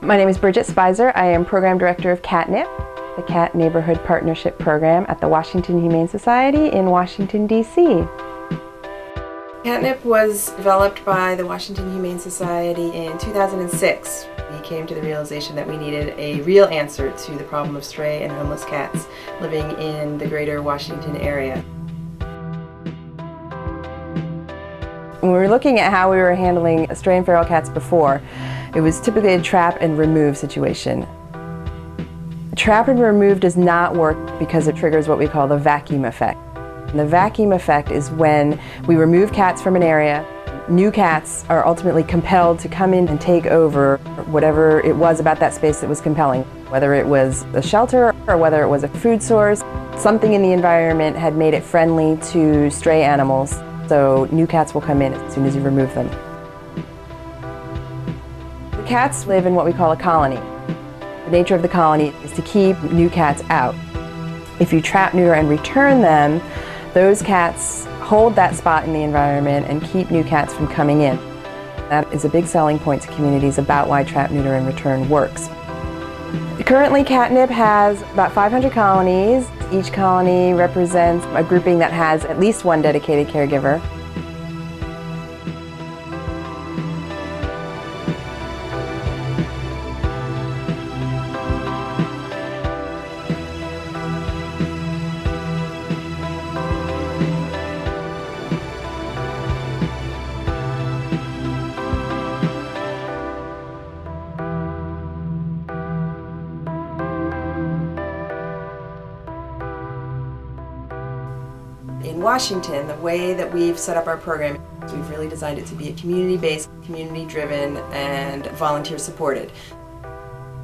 My name is Bridget Spicer. I am Program Director of CatNiPP, the Cat Neighborhood Partnership Program at the Washington Humane Society in Washington, D.C. CatNiPP was developed by the Washington Humane Society in 2006. We came to the realization that we needed a real answer to the problem of stray and homeless cats living in the greater Washington area. When we were looking at how we were handling stray and feral cats before, it was typically a trap and remove situation. Trap and remove does not work because it triggers what we call the vacuum effect. And the vacuum effect is when we remove cats from an area, new cats are ultimately compelled to come in and take over whatever it was about that space that was compelling. Whether it was a shelter or whether it was a food source, something in the environment had made it friendly to stray animals, so new cats will come in as soon as you remove them. Cats live in what we call a colony. The nature of the colony is to keep new cats out. If you trap, neuter, and return them, those cats hold that spot in the environment and keep new cats from coming in. That is a big selling point to communities about why trap, neuter, and return works. Currently, CatNiPP has about 500 colonies. Each colony represents a grouping that has at least one dedicated caregiver. In Washington, the way that we've set up our program, we've really designed it to be a community-based, community-driven, and volunteer-supported.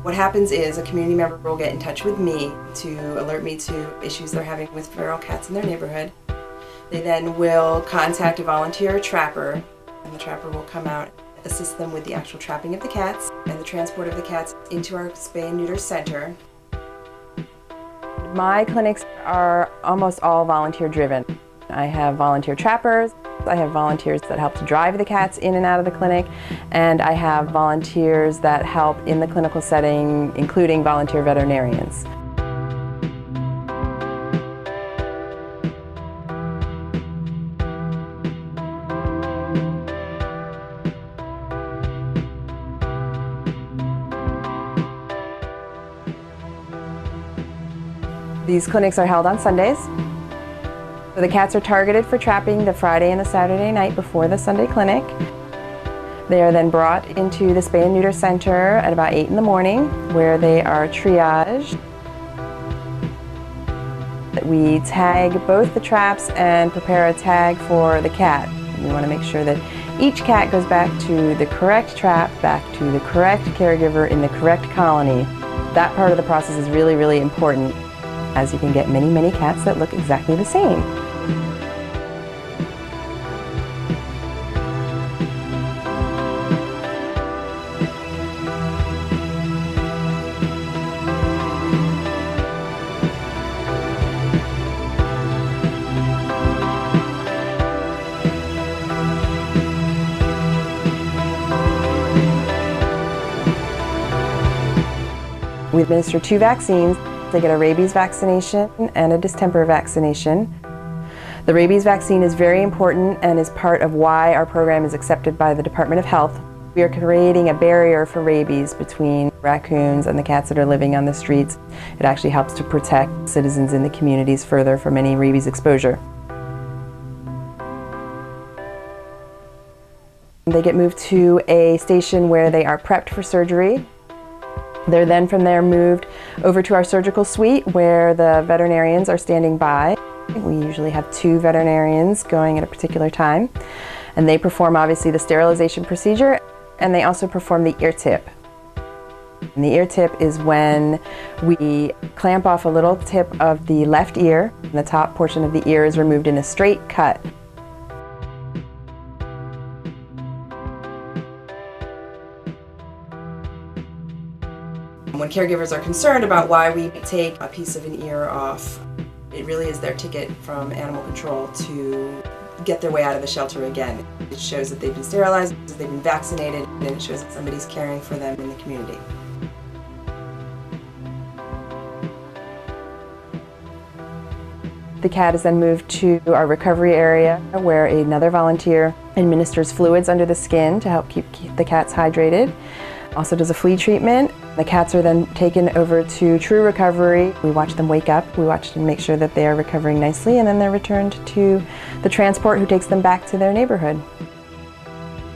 What happens is a community member will get in touch with me to alert me to issues they're having with feral cats in their neighborhood. They then will contact a volunteer trapper, and the trapper will come out, assist them with the actual trapping of the cats and the transport of the cats into our spay and neuter center. My clinics are almost all volunteer driven. I have volunteer trappers, I have volunteers that help to drive the cats in and out of the clinic, and I have volunteers that help in the clinical setting, including volunteer veterinarians. These clinics are held on Sundays. So the cats are targeted for trapping the Friday and the Saturday night before the Sunday clinic. They are then brought into the spay and neuter center at about 8 in the morning, where they are triaged. We tag both the traps and prepare a tag for the cat. We want to make sure that each cat goes back to the correct trap, back to the correct caregiver in the correct colony. That part of the process is really, really important, as you can get many, many cats that look exactly the same. We administer 2 vaccines. They get a rabies vaccination and a distemper vaccination. The rabies vaccine is very important and is part of why our program is accepted by the Department of Health. We are creating a barrier for rabies between raccoons and the cats that are living on the streets. It actually helps to protect citizens in the communities further from any rabies exposure. They get moved to a station where they are prepped for surgery. They're then from there moved over to our surgical suite where the veterinarians are standing by. We usually have 2 veterinarians going at a particular time, and they perform obviously the sterilization procedure, and they also perform the ear tip. And the ear tip is when we clamp off a little tip of the left ear, and the top portion of the ear is removed in a straight cut. When caregivers are concerned about why we take a piece of an ear off, it really is their ticket from animal control to get their way out of the shelter again. It shows that they've been sterilized, that they've been vaccinated, and it shows that somebody's caring for them in the community. The cat is then moved to our recovery area where another volunteer administers fluids under the skin to help keep the cats hydrated. Also does a flea treatment. The cats are then taken over to true recovery. We watch them wake up, we watch them make sure that they are recovering nicely, and then they're returned to the transport who takes them back to their neighborhood.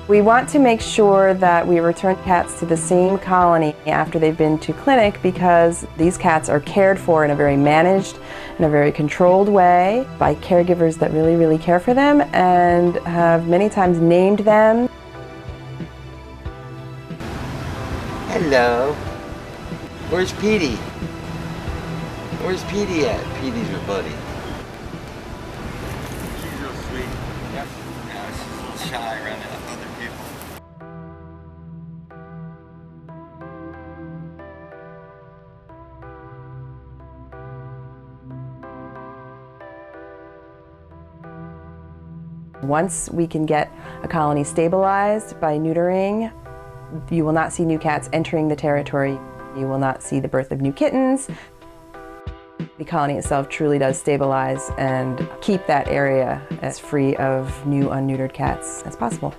We want to make sure that we return cats to the same colony after they've been to clinic, because these cats are cared for in a very managed, in a very controlled way by caregivers that really care for them and have many times named them. Hello. Where's Petey? Where's Petey at? Petey's your buddy. She's real sweet. Yep. Yeah, she's a little shy around other people. Once we can get a colony stabilized by neutering, you will not see new cats entering the territory. You will not see the birth of new kittens. The colony itself truly does stabilize and keep that area as free of new unneutered cats as possible.